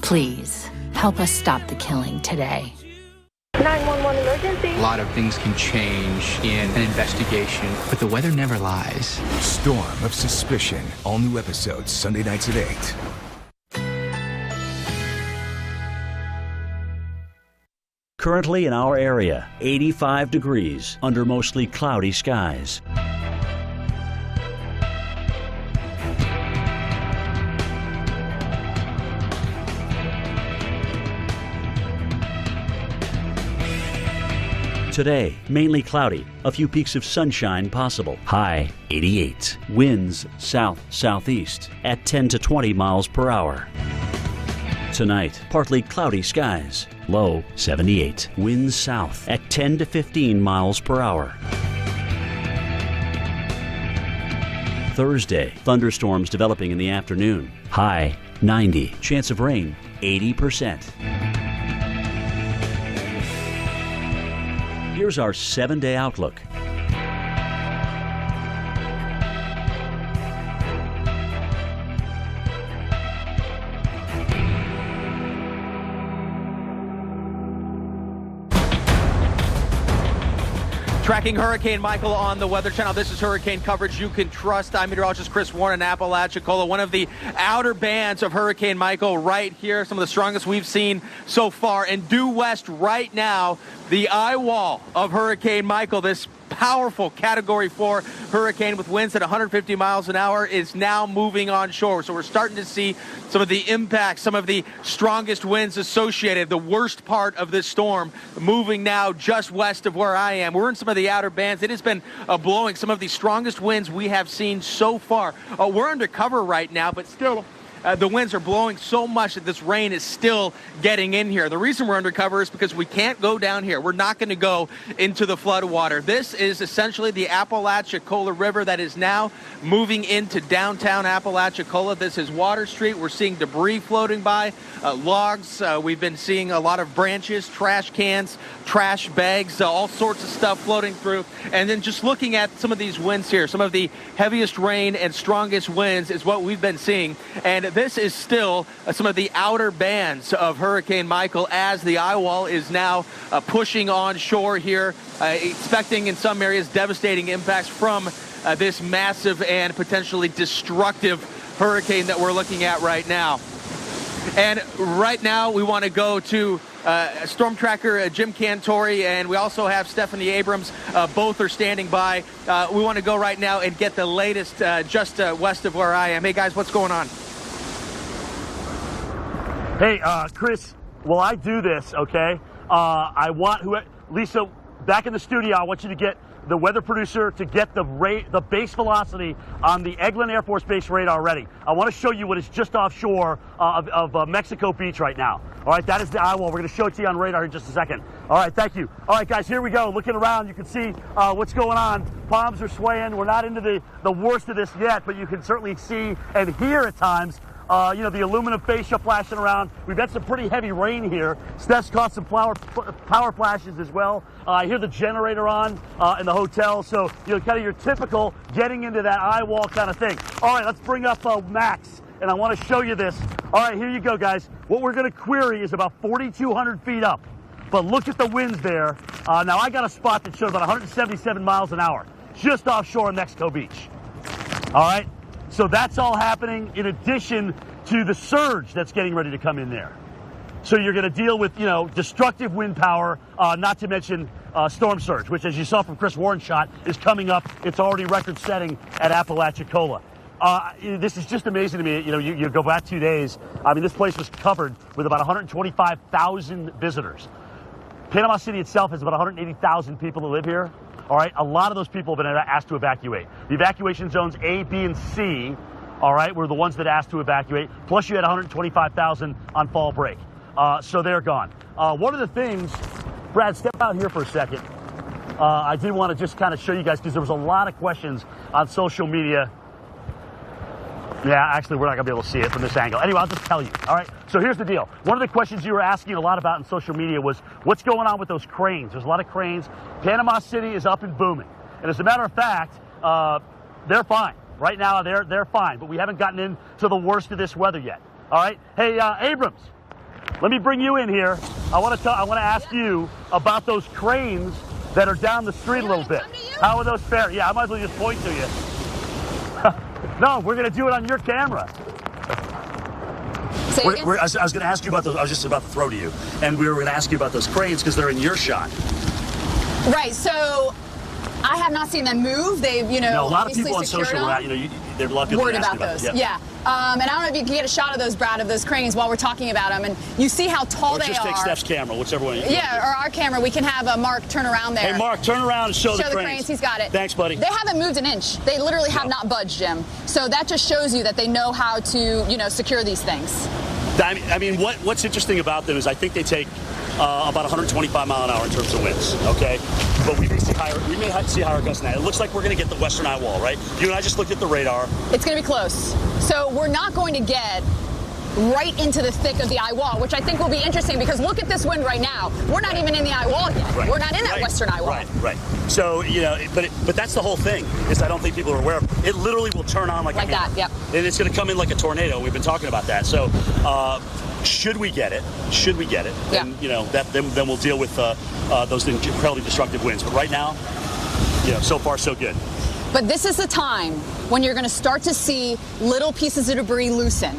Please, help us stop the killing today. 911 emergency. A lot of things can change in an investigation, but the weather never lies. Storm of Suspicion. All new episodes Sunday nights at 8. Currently in our area, 85 degrees under mostly cloudy skies. Today, mainly cloudy, a few peaks of sunshine possible. High 88. Winds south-southeast at 10 to 20 miles per hour. Tonight, partly cloudy skies. Low 78. Winds south at 10 to 15 miles per hour. Thursday, thunderstorms developing in the afternoon. High 90. Chance of rain 80%. Here's our 7-day outlook. Tracking Hurricane Michael on the Weather Channel. This is hurricane coverage you can trust. I'm meteorologist Chris Warren in Apalachicola, one of the outer bands of Hurricane Michael right here, some of the strongest we've seen so far. And due west right now, the eye wall of Hurricane Michael, this powerful Category 4 hurricane with winds at 150 miles an hour, is now moving on shore. So we're starting to see some of the impacts, some of the strongest winds associated, the worst part of this storm moving now just west of where I am. We're in some of the outer bands. It has been blowing some of the strongest winds we have seen so far. We're under cover right now, but still the winds are blowing so much that this rain is still getting in here. The reason we're undercover is because we can't go down here. We're not going to go into the floodwater. This is essentially the Apalachicola River that is now moving into downtown Apalachicola. This is Water Street. We're seeing debris floating by, logs. We've been seeing a lot of branches, trash cans, trash bags, all sorts of stuff floating through. And then just looking at some of these winds here, some of the heaviest rain and strongest winds is what we've been seeing. And this is still some of the outer bands of Hurricane Michael as the eye wall is now pushing on shore here, expecting in some areas devastating impacts from this massive and potentially destructive hurricane that we're looking at right now. And right now we want to go to Storm Tracker Jim Cantori, and we also have Stephanie Abrams. Both are standing by. We want to go right now and get the latest just west of where I am. Hey guys, what's going on? Hey, Chris, while I do this, okay, I want Lisa, back in the studio, I want you to get the weather producer to get the base velocity on the Eglin Air Force Base radar ready. I want to show you what is just offshore of Mexico Beach right now. All right, that is the eye wall. We're going to show it to you on radar in just a second. All right, thank you. All right, guys, here we go. Looking around, you can see what's going on. Palms are swaying. We're not into the worst of this yet, but you can certainly see and hear at times the aluminum fascia flashing around. We've had some pretty heavy rain here. Steph's caught some power flashes as well. I hear the generator on in the hotel. So, kind of your typical getting into that eye wall kind of thing. All right, let's bring up Max, and I want to show you this. All right, here you go, guys. What we're going to query is about 4,200 feet up. But look at the winds there. Now, I got a spot that shows about 177 miles an hour just offshore of Mexico Beach. All right? So that's all happening in addition to the surge that's getting ready to come in there. So you're going to deal with, destructive wind power, not to mention storm surge, which, as you saw from Chris Warren's shot, is coming up. It's already record-setting at Apalachicola. This is just amazing to me. You go back 2 days. I mean, this place was covered with about 125,000 visitors. Panama City itself has about 180,000 people that live here. All right, a lot of those people have been asked to evacuate. The evacuation zones A, B, and C, all right, were the ones that asked to evacuate. Plus, you had 125,000 on fall break. So they're gone. One of the things, Brad, step out here for a second. I did want to just kind of show you guys, because there was a lot of questions on social media. Yeah, actually, we're not going to be able to see it from this angle. Anyway, I'll just tell you. All right, so here's the deal. One of the questions you were asking a lot about in social media was, what's going on with those cranes? There's a lot of cranes. Panama City is up and booming. And as a matter of fact, they're fine. Right now, they're fine. But we haven't gotten into the worst of this weather yet. All right? Hey, Abrams, let me bring you in here. I want to ask you about those cranes that are down the street a little bit. How are those fair? Yeah, I might as well just point to you. No, we're going to do it on your camera. I was going to ask you about those. I was just about to throw to you. And we were going to ask you about those cranes because they're in your shot. Right, so I have not seen them move. They've, No, a lot of people on social are, there's a lot of people worried that ask about those. Yep. Yeah. And I don't know if you can get a shot of those, Brad, of those cranes while we're talking about them. And you see how tall they are. Just take Steph's camera, whichever one you want. Yeah, or our camera. We can have Mark turn around there. Hey, Mark, turn around and show the cranes. He's got it. Thanks, buddy. They haven't moved an inch. They literally have not budged, Jim. So that just shows you that they know how to, secure these things. I mean, what's interesting about them is I think they take about 125 mile an hour in terms of winds, okay? But we may see higher gusts than that. It looks like we're going to get the western eye wall, right? You and I just looked at the radar. It's going to be close. So we're not going to get right into the thick of the eye wall, which I think will be interesting because look at this wind right now. We're not even in the eye wall yet. Right. We're not in that western eye wall. Right. So, but that's the whole thing is I don't think people are aware of. It literally will turn on like that, yep. And it's going to come in like a tornado. We've been talking about that. So, should we get it? Yeah. Then, then we'll deal with those incredibly destructive winds. But right now, so far so good. But this is the time when you're going to start to see little pieces of debris loosen.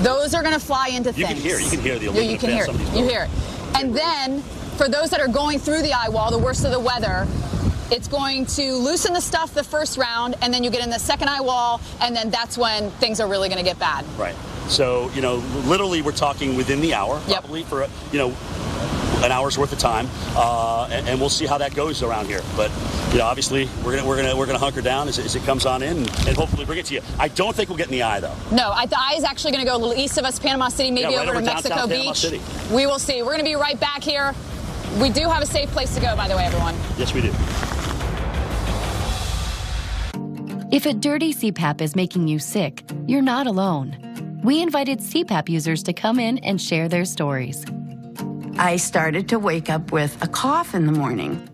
Those are going to fly into things. You can hear the aluminum. You can hear it. You hear it. And then, for those that are going through the eye wall, the worst of the weather, it's going to loosen the stuff the first round, and then you get in the second eye wall, and then that's when things are really going to get bad. Right. So, literally we're talking within the hour, probably for, an hour's worth of time, and we'll see how that goes around here. But, obviously we're gonna hunker down as it comes on in and hopefully bring it to you. I don't think we'll get in the eye though. No, the eye is actually going to go a little east of us, Panama City, maybe right over to Mexico Beach. We will see. We're going to be right back here. We do have a safe place to go, by the way, everyone. Yes, we do. If a dirty CPAP is making you sick, you're not alone. We invited CPAP users to come in and share their stories. I started to wake up with a cough in the morning,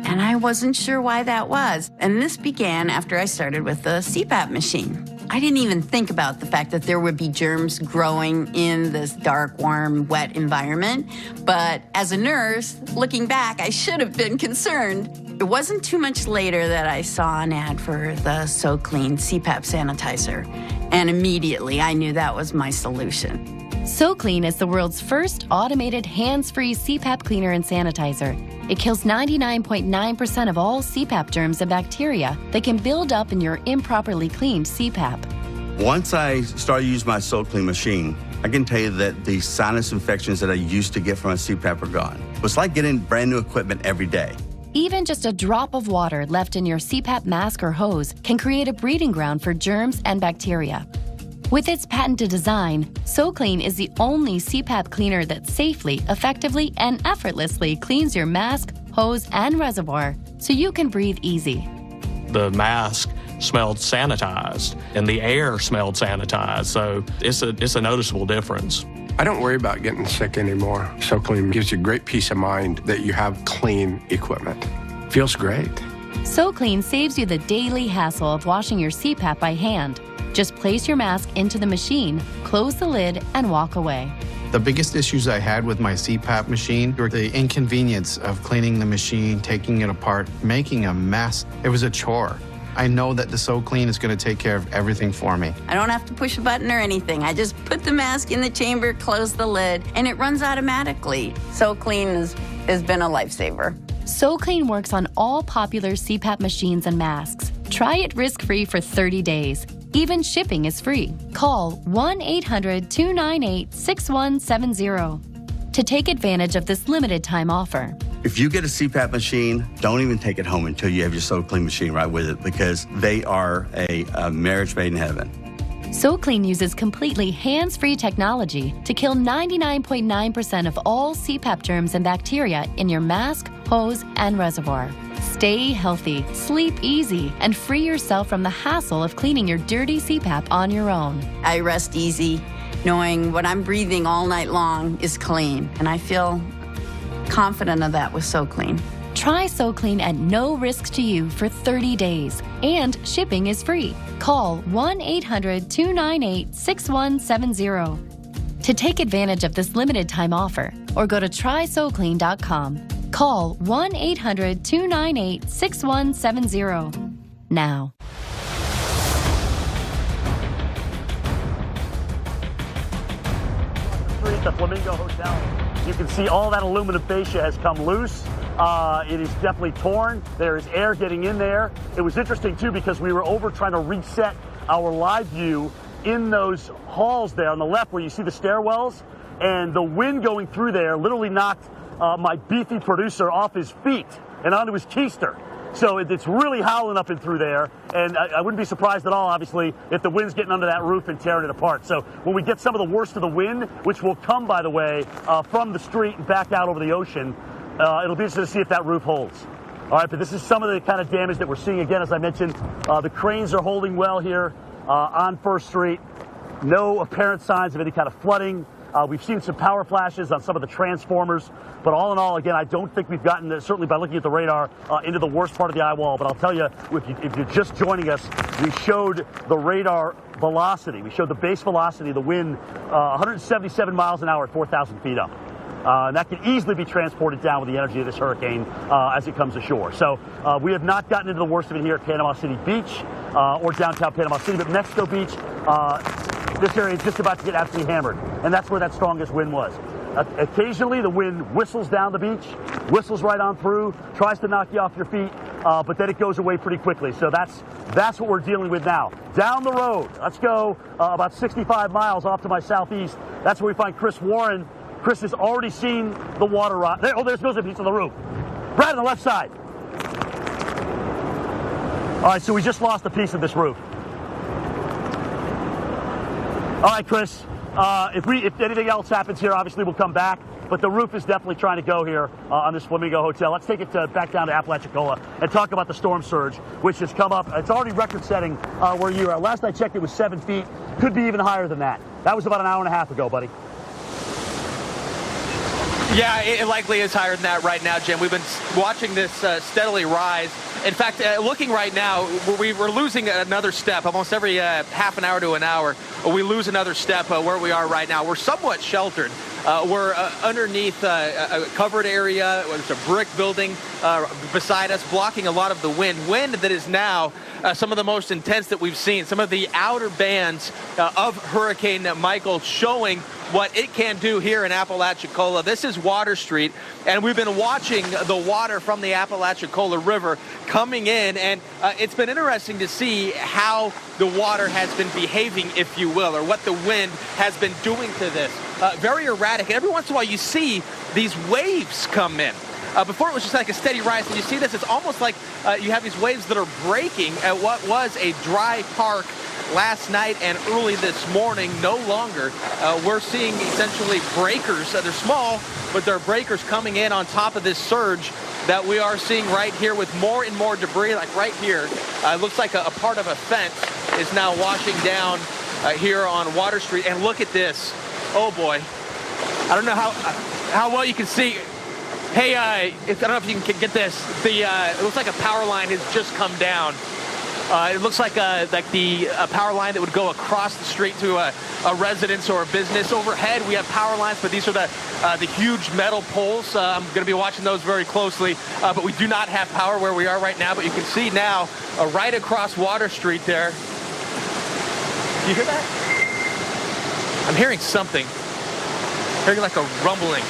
and I wasn't sure why that was. And this began after I started with the CPAP machine. I didn't even think about the fact that there would be germs growing in this dark, warm, wet environment. But as a nurse, looking back, I should have been concerned. It wasn't too much later that I saw an ad for the So Clean CPAP sanitizer, and immediately I knew that was my solution. So Clean is the world's first automated hands-free CPAP cleaner and sanitizer. It kills 99.9% of all CPAP germs and bacteria that can build up in your improperly cleaned CPAP. Once I started using my So Clean machine, I can tell you that the sinus infections that I used to get from a CPAP are gone. It's like getting brand new equipment every day. Even just a drop of water left in your CPAP mask or hose can create a breeding ground for germs and bacteria. With its patented design, So Clean is the only CPAP cleaner that safely, effectively, and effortlessly cleans your mask, hose, and reservoir so you can breathe easy. The mask smelled sanitized, and the air smelled sanitized, so it's a noticeable difference. I don't worry about getting sick anymore. So Clean gives you great peace of mind that you have clean equipment. Feels great. So Clean saves you the daily hassle of washing your CPAP by hand. Just place your mask into the machine, close the lid, and walk away. The biggest issues I had with my CPAP machine were the inconvenience of cleaning the machine, taking it apart, making a mess. It was a chore. I know that the So Clean is going to take care of everything for me. I don't have to push a button or anything. I just put the mask in the chamber, close the lid, and it runs automatically. So Clean has been a lifesaver. So Clean works on all popular CPAP machines and masks. Try it risk-free for 30 days. Even shipping is free. Call 1-800-298-6170 to take advantage of this limited time offer. If you get a CPAP machine, don't even take it home until you have your So Clean machine right with it, because they are a marriage made in heaven. So Clean uses completely hands-free technology to kill 99.9% of all CPAP germs and bacteria in your mask, hose, and reservoir. Stay healthy, sleep easy, and free yourself from the hassle of cleaning your dirty CPAP on your own. I rest easy knowing what I'm breathing all night long is clean, and I feel confident of that with So Clean. Try So Clean at no risk to you for 30 days, and shipping is free. Call 1-800-298-6170 To take advantage of this limited time offer, or go to trysoclean.com. Call 1-800-298-6170 now. The Flamingo Hotel. You can see all that aluminum fascia has come loose. It is definitely torn. There is air getting in there. It was interesting too because we were over trying to reset our live view in those halls there on the left where you see the stairwells, and the wind going through there literally knocked my beefy producer off his feet and onto his keister. So it's really howling up and through there, and I wouldn't be surprised at all, obviously, if the wind's getting under that roof and tearing it apart. So when we get some of the worst of the wind, which will come, by the way, from the street and back out over the ocean, it'll be interesting to see if that roof holds. All right, but this is some of the kind of damage that we're seeing. Again, as I mentioned, the cranes are holding well here on First Street. No apparent signs of any kind of flooding. We've seen some power flashes on some of the transformers, but all in all, again, I don't think we've gotten, certainly by looking at the radar, into the worst part of the eye wall. But I'll tell you, if you're just joining us, we showed the radar velocity. We showed the base velocity of the wind, 177 miles an hour at 4,000 feet up. And that can easily be transported down with the energy of this hurricane as it comes ashore. So we have not gotten into the worst of it here at Panama City Beach or downtown Panama City, but Mexico Beach, this area is just about to get absolutely hammered, and that's where that strongest wind was. Occasionally, the wind whistles down the beach, whistles right on through, tries to knock you off your feet, but then it goes away pretty quickly. So that's what we're dealing with now. Down the road, let's go about 65 miles off to my southeast. That's where we find Chris Warren. Chris has already seen the water rot. There goes a piece of the roof. Right on the left side. All right, so we just lost a piece of this roof. All right, Chris, if anything else happens here, obviously we'll come back. But the roof is definitely trying to go here on this Flamingo Hotel. Let's take it back down to Apalachicola and talk about the storm surge, which has come up. It's already record-setting where you are. Last I checked, it was 7 feet. Could be even higher than that. That was about an hour and a half ago, buddy. Yeah, it likely is higher than that right now, Jim. We've been watching this steadily rise. In fact, looking right now, we're losing another step. Almost every half an hour to an hour, we lose another step where we are right now. We're somewhat sheltered. We're underneath a covered area. There's a brick building beside us, blocking a lot of the wind. Wind that is now some of the most intense that we've seen. Some of the outer bands of Hurricane Michael showing what it can do here in Apalachicola. This is Water Street, and we've been watching the water from the Apalachicola River coming in, and it's been interesting to see how the water has been behaving, if you will, or what the wind has been doing to this. Very erratic. Every once in a while you see these waves come in. Before it was just like a steady rise, and you see this, it's almost like you have these waves that are breaking at what was a dry park last night and early this morning. No longer. We're seeing essentially breakers. They're small, but they're breakers coming in on top of this surge that we are seeing right here with more and more debris, like right here. It looks like a part of a fence is now washing down here on Water Street. And look at this. Oh boy. I don't know how well you can see. Hey, I don't know if you can get this. It looks like a power line has just come down. It looks like the power line that would go across the street to a residence or a business. Overhead, we have power lines, but these are the huge metal poles. I'm going to be watching those very closely, but we do not have power where we are right now. But you can see now, right across Water Street there. You hear that? I'm hearing something. Hearing like a rumbling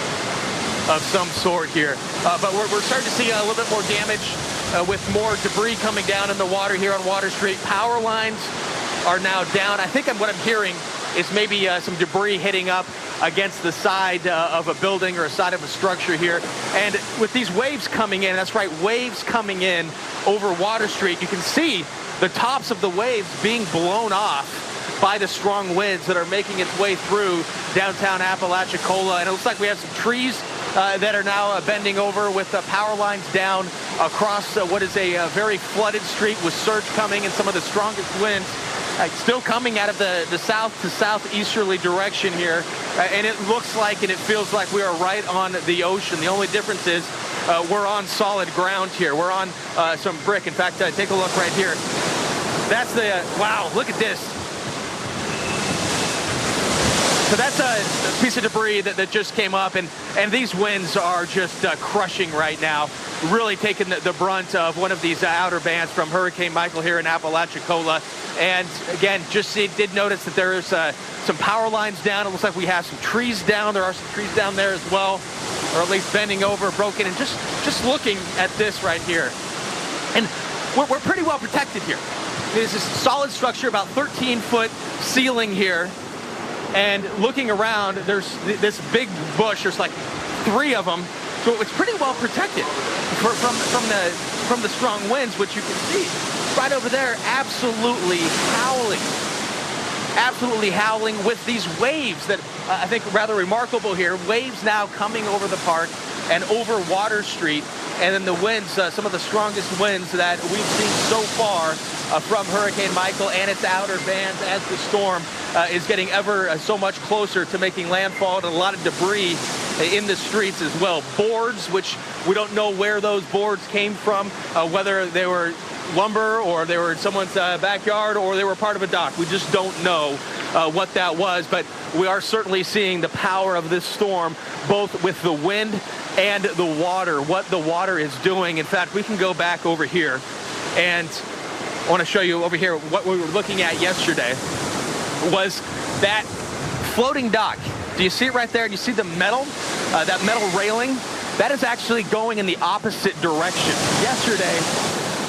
of some sort here. But we're starting to see a little bit more damage with more debris coming down in the water here on Water Street. Power lines are now down. I think what I'm hearing is maybe some debris hitting up against the side of a building or a side of a structure here. And with these waves coming in, that's right, waves coming in over Water Street, you can see the tops of the waves being blown off by the strong winds that are making its way through downtown Apalachicola. And it looks like we have some trees that are now bending over with power lines down across what is a very flooded street with surge coming and some of the strongest winds still coming out of the south to southeasterly direction here. And it looks like and it feels like we are right on the ocean. The only difference is we're on solid ground here. We're on some brick. In fact, take a look right here. That's wow, look at this. So that's a piece of debris that just came up, and these winds are just crushing right now, really taking the brunt of one of these outer bands from Hurricane Michael here in Apalachicola. And again, did notice that there is some power lines down. It looks like we have some trees down. There are some trees down there as well, or at least bending over, broken. And just looking at this right here, and we're pretty well protected here. This is a solid structure, about 13-foot ceiling here. And looking around, there's this big bush. There's like 3 of them, so it's pretty well protected from the strong winds, which you can see right over there. Absolutely howling with these waves that I think are rather remarkable here. Waves now coming over the park and over Water Street, and then the winds, some of the strongest winds that we've seen so far from Hurricane Michael and its outer bands as the storm is getting ever so much closer to making landfall, and a lot of debris in the streets as well. Boards, which we don't know where those boards came from, whether they were lumber or they were in someone's backyard or they were part of a dock. We just don't know what that was, but we are certainly seeing the power of this storm, both with the wind and the water, what the water is doing. In fact, we can go back over here, and I want to show you over here what we were looking at yesterday was that floating dock. Do you see it right there? Do you see the metal, that metal railing? That is actually going in the opposite direction. Yesterday,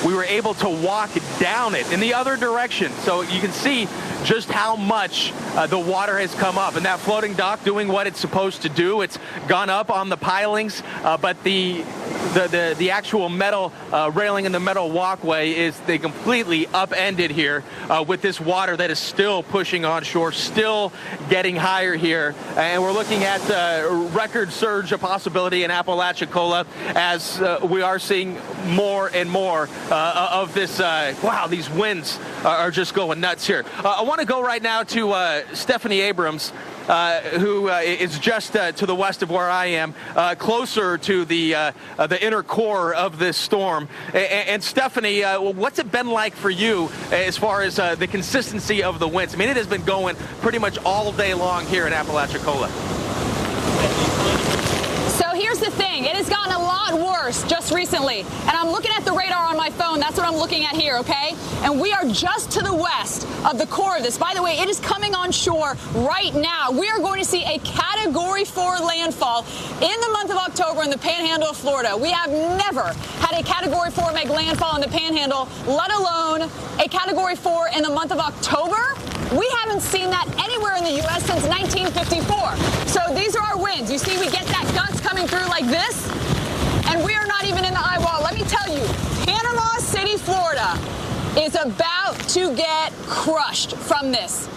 we were able to walk down it in the other direction. So you can see just how much the water has come up. And that floating dock doing what it's supposed to do. It's gone up on the pilings, but the actual metal railing and the metal walkway is they completely upended here with this water that is still pushing on shore, still getting higher here. And we're looking at record surge, a possibility in Apalachicola, as we are seeing more and more of this. Wow, these winds are just going nuts here. I want to go right now to Stephanie Abrams, who is just to the west of where I am, closer to the inner core of this storm. And Stephanie, what's it been like for you as far as the consistency of the winds? I mean, it has been going pretty much all day long here in Apalachicola. So here's the thing. It has gotten a lot worse just recently. And I'm looking at the radar on my phone. That's what I'm looking at here, okay? And we are just to the west of the core of this. By the way, it is coming on shore right now. We are going to see a Category 4 landfall in the month of October in the Panhandle of Florida. We have never had a Category 4 make landfall in the Panhandle, let alone a Category 4 in the month of October. We haven't seen that anywhere in the U.S. since 1954. So these are our winds. You see, we get that gusts coming through like this, and we are not even in the eye wall. Let me tell you, Panama City, Florida is about to get crushed from this.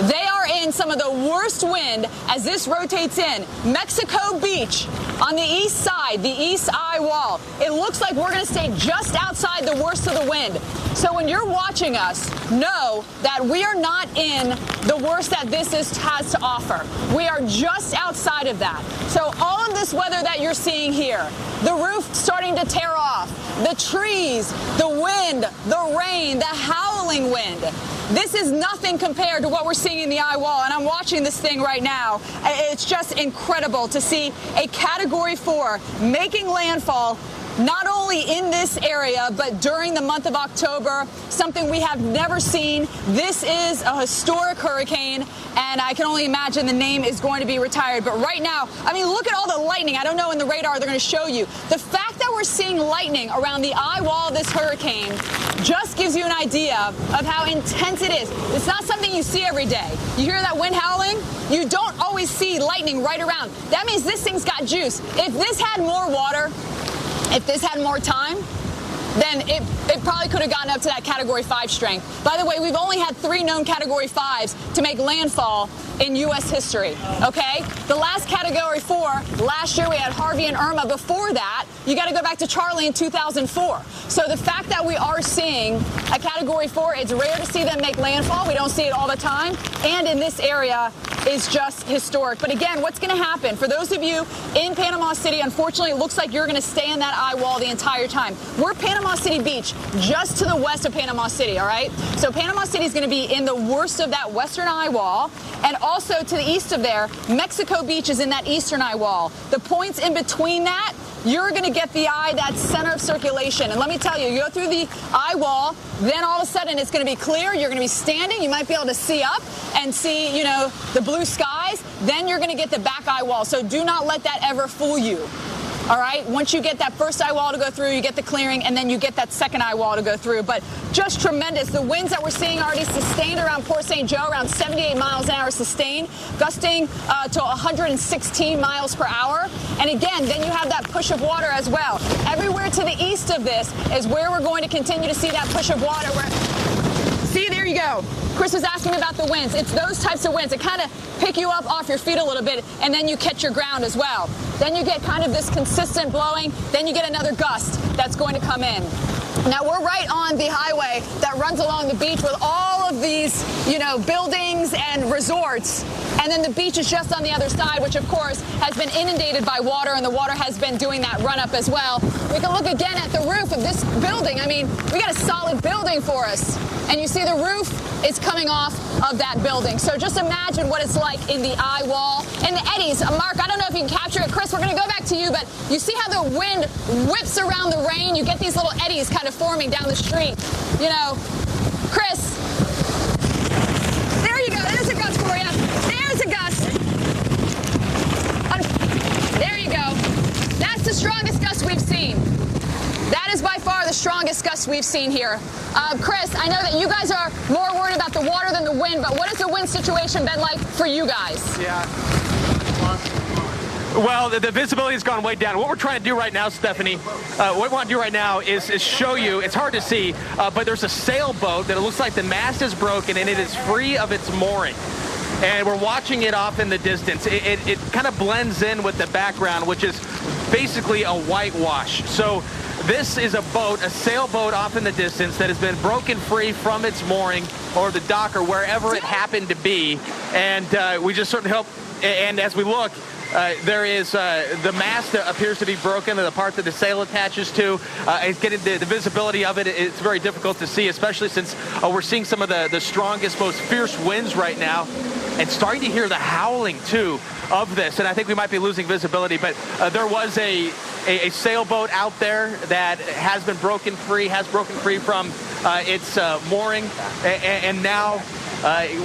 They are in some of the worst wind as this rotates in. Mexico Beach on the east side, the east eye wall. It looks like we're going to stay just outside the worst of the wind. So when you're watching us, know that we are not in the worst that this has to offer. We are just outside of that. So all of this weather that you're seeing here, the roof starting to tear off, the trees, the wind, the rain, the howling wind, this is nothing compared to what we're seeing in the eye wall. And I'm watching this thing right now. It's just incredible to see a Category 4 making landfall not only in this area, but during the month of October, something we have never seen. This is a historic hurricane, and I can only imagine the name is going to be retired. But right now, I mean, look at all the lightning. I don't know in the radar they're going to show you. The fact that we're seeing lightning around the eye wall of this hurricane just gives you an idea of how intense it is. It's not something you see every day. You hear that wind howling? You don't always see lightning right around. That means this thing's got juice. If this had more water, if this had more time, then it probably could have gotten up to that Category 5 strength. By the way, we've only had 3 known Category 5s to make landfall in U.S. history, okay? The last Category 4, last year we had Harvey and Irma. Before that, you got to go back to Charlie in 2004. So the fact that we are seeing a Category 4, it's rare to see them make landfall. We don't see it all the time. And in this area is just historic. But again, what's going to happen? For those of you in Panama City, unfortunately, it looks like you're going to stay in that eye wall the entire time. We're Panama City Beach, just to the west of Panama City, all right? So Panama City is going to be in the worst of that western eye wall. And also to the east of there, Mexico Beach is in that eastern eye wall. The points in between that, you're going to get the eye, that center of circulation. And let me tell you, you go through the eye wall, then all of a sudden it's going to be clear. You're going to be standing. You might be able to see up and see, you know, the blue skies. Then you're going to get the back eye wall. So do not let that ever fool you. All right, once you get that first eye wall to go through, you get the clearing, and then you get that second eye wall to go through. But just tremendous. The winds that we're seeing already sustained around Port St. Joe, around 78 miles an hour sustained, gusting to 116 miles per hour. And again, then you have that push of water as well. Everywhere to the east of this is where we're going to continue to see that push of water. See, there you go. Chris was asking me about the winds. It's those types of winds that kind of pick you up off your feet a little bit, and then you catch your ground as well. Then you get kind of this consistent blowing. Then you get another gust that's going to come in. Now, we're right on the highway that runs along the beach with all of these, you know, buildings and resorts. And then the beach is just on the other side, which, of course, has been inundated by water, and the water has been doing that run-up as well. We can look again at the roof of this building. I mean, we got a solid building for us. And you see the roof is coming off of that building. So just imagine what it's like in the eye wall. And the eddies, Mark, I don't know if you can capture it. Chris, we're going to go back to you, but you see how the wind whips around the rain? You get these little eddies kind of forming down the street. You know, Chris, there you go. There's a gust for you. There's a gust. There you go. That's the strongest gust we've seen. That is by far the strongest gust we've seen here. Chris, I know that you guys are more worried about the water than the wind, but what has the wind situation been like for you guys? Yeah. Well, the visibility has gone way down. What we're trying to do right now, Stephanie, what we want to do right now is show you, it's hard to see, but there's a sailboat that it looks like the mast is broken and it is free of its mooring. And we're watching it off in the distance. It kind of blends in with the background, which is basically a whitewash. So this is a boat, a sailboat off in the distance that has been broken free from its mooring or the dock or wherever it happened to be. And we just certainly hope, and as we look, there is the mast that appears to be broken, the part that the sail attaches to. It's getting the visibility of it. It's very difficult to see, especially since we're seeing some of the strongest, most fierce winds right now, and starting to hear the howling too of this. And I think we might be losing visibility, but there was a sailboat out there that has broken free from its mooring, and now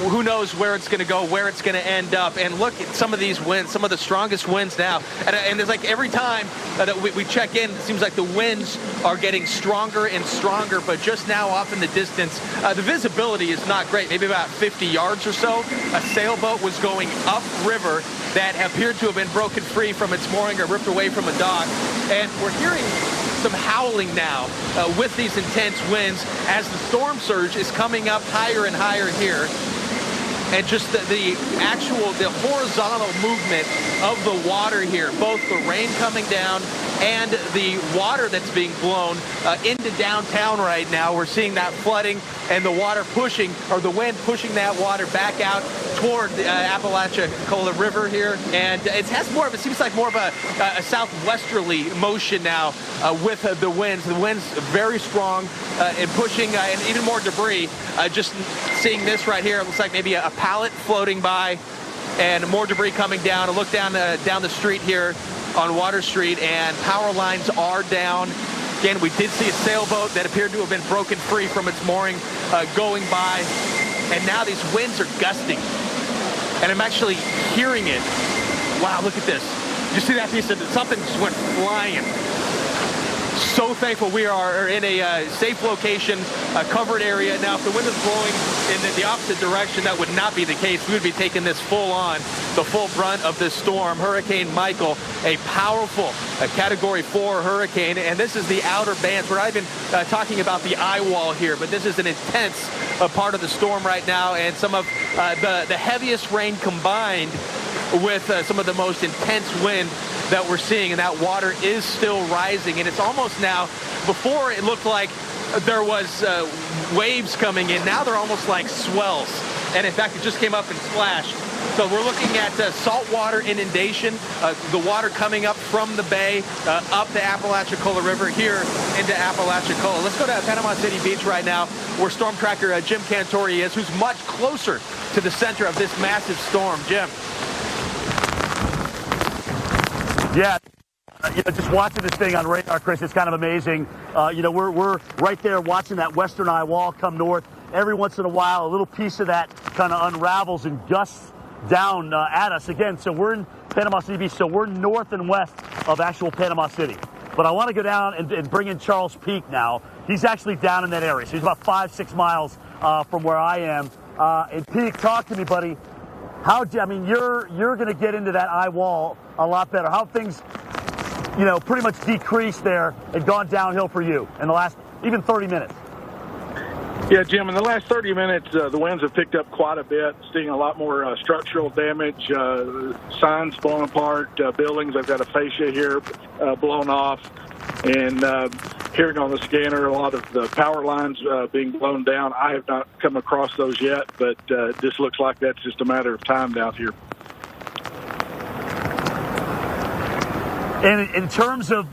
who knows where it's going to go, where it's going to end up. And look at some of these winds, some of the strongest winds now. And it's like every time that we check in, it seems like the winds are getting stronger and stronger. But just now off in the distance, the visibility is not great, maybe about 50 yards or so. A sailboat was going upriver that appeared to have been broken free from its mooring or ripped away from a dock. And we're hearing some howling now with these intense winds as the storm surge is coming up higher and higher here. And just the horizontal movement of the water here, both the rain coming down and the water that's being blown into downtown right now. We're seeing that flooding and the water pushing, or the wind pushing that water back out toward the Apalachicola River here. And it seems like more of a southwesterly motion now with the winds. The winds very strong and pushing and even more debris. Just seeing this right here, it looks like maybe a pallet floating by and more debris coming down. A look down the street here on Water Street, and power lines are down. Again, we did see a sailboat that appeared to have been broken free from its mooring going by, and now these winds are gusting, and I'm actually hearing it. Wow, look at this. You see that piece of something just went flying. So thankful we are in a safe location, a covered area. Now, if the wind is blowing in the opposite direction, that would not be the case. We would be taking this full on, the full brunt of this storm. Hurricane Michael, a powerful Category 4 hurricane, and this is the outer bands. We're not even talking about the eye wall here, but this is an intense part of the storm right now, and some of the heaviest rain combined with some of the most intense wind that we're seeing, and that water is still rising. And it's almost now, before it looked like there was waves coming in, now they're almost like swells. And in fact, it just came up and splashed. So we're looking at saltwater inundation, the water coming up from the bay, up the Apalachicola River here into Apalachicola. Let's go to Panama City Beach right now, where Storm Tracker Jim Cantori is, who's much closer to to the center of this massive storm. Jim. Yeah. Just watching this thing on radar, Chris, it's kind of amazing. We're right there watching that western eye wall come north. Every once in a while, a little piece of that kind of unravels and gusts down at us again. So we're in Panama City Beach, so we're north and west of actual Panama City. But I want to go down and bring in Charles Peak now. He's actually down in that area, so he's about 5-6 miles from where I am. And Peak, talk to me, buddy. You're going to get into that eye wall a lot better. How have things, pretty much decreased there and gone downhill for you in the last even 30 minutes? Yeah, Jim, in the last 30 minutes, the winds have picked up quite a bit, seeing a lot more structural damage, signs blown apart, buildings. I've got a fascia here blown off, and hearing on the scanner a lot of the power lines being blown down. I have not come across those yet, but this looks like that's just a matter of time down here. And in terms of,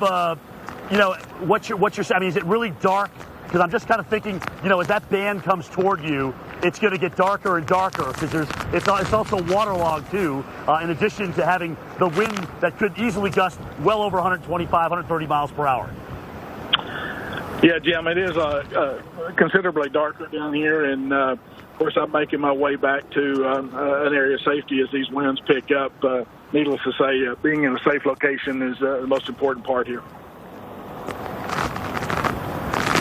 what you're saying, is it really dark? Because I'm just kind of thinking, as that band comes toward you, it's going to get darker and darker because it's also waterlogged too, in addition to having the wind that could easily gust well over 125, 130 miles per hour. Yeah, Jim, it is considerably darker down here, and of course I'm making my way back to an area of safety as these winds pick up. Needless to say, being in a safe location is the most important part here.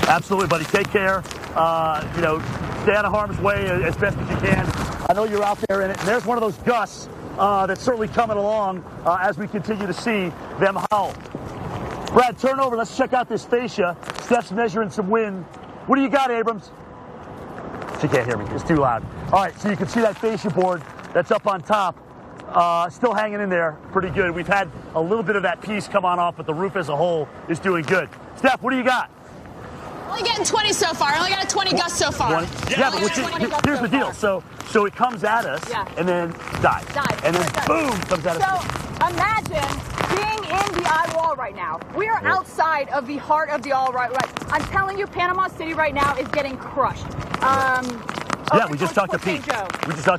Absolutely, buddy. Take care. Stay out of harm's way as best as you can. I know you're out there in it. And there's one of those gusts that's certainly coming along as we continue to see them howl. Brad, turn over. Let's check out this fascia. Steph's measuring some wind. What do you got, Abrams? She can't hear me. It's too loud. All right, so you can see that fascia board that's up on top. Still hanging in there pretty good. We've had a little bit of that piece come on off, but the roof as a whole is doing good. Steph, what do you got? Only getting 20 so far. I only got a 20 gust so far. Yeah, but here's the deal. So it comes at us and then dies. And then boom, comes at us. So imagine being in the eye wall right now. We are outside of the heart of the all right. I'm telling you, Panama City right now is getting crushed. We just talked to Pete. We just talked